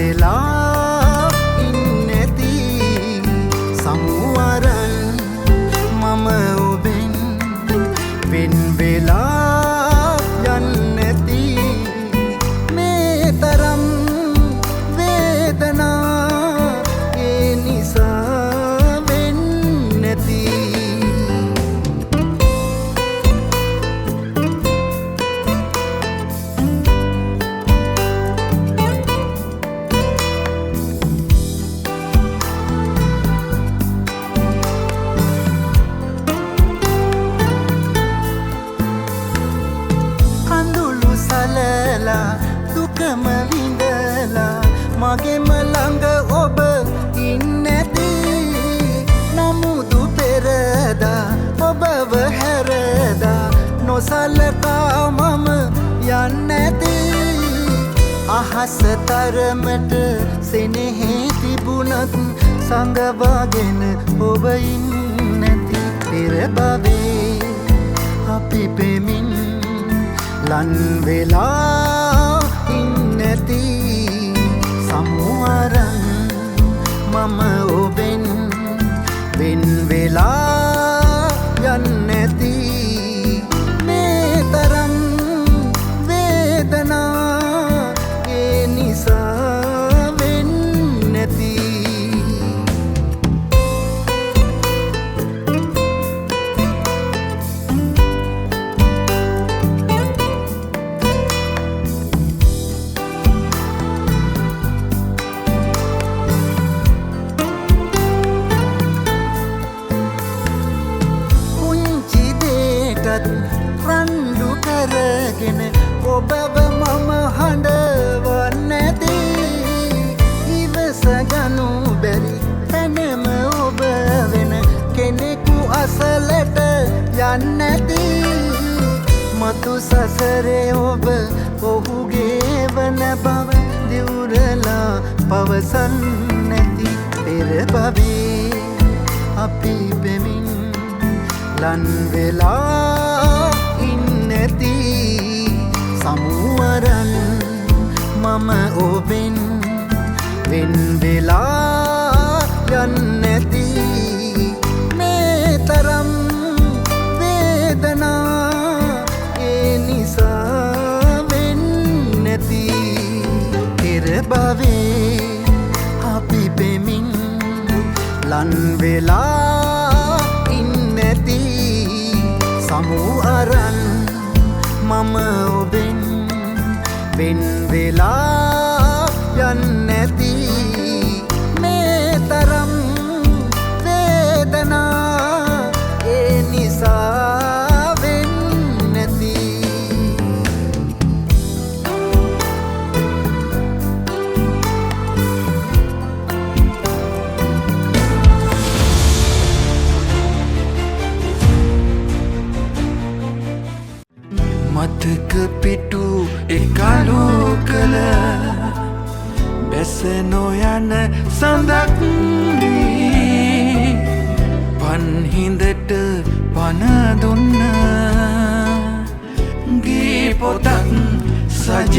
වෙලා ඉන්නැති සමුවරන් මම ඔබෙන් වෙන් වෙලා යන්නැති මේ තරම් වේදනා ඒ නිසා වෙන්නැති දුකම විඳලා මගෙම ළඟ ඔබ ඉන්නැති නමුදු පෙරදා ඔබව හැරදා නොසලකා මම යන්නැති අහස තරමට සෙනෙහි තිබුණත් සඟවාගෙන ඔබ ඉන්නැති පෙර භවයේ අපි පෙමින් ලන් වෙලා ඉන්නැති සමුවරන් මම ඔබෙන් වෙන් වෙලා යන්නැති මේ තරම් වේදනා ඒ නිසා වෙන්නැති රණ්ඩු කරගෙන ඔබව මම හඬවන්නැති ඉවසගනු බැරි තැනම ඔබ වෙන කෙනෙකු අසලට යන්නැති මතු සසරේ ඔබ ඔහුගේ වන බව දිවුරලා පවසන්නැති පෙර භවයේ අපි පෙමින් ලන් වෙලා ඉන්නැති සමුවරන් මම ඔබෙන් වෙන් වෙලා යන්නැති මේ තරම් වේදනා ඒ නිසා වෙන්නැති පෙර භවයේ අපි පෙමින් ලන් වෙලා ඉන්නැති සමුවරන් මම ඔබෙන් වෙන් වෙලා යන්නැති මේ තරම් වේදනා ඒ නිසා වෙන්නැති මතක පිටු එකලු කළ බැස නොයන සඳක් පන්හිඳට පන දුන්න ගී පොතක් සජ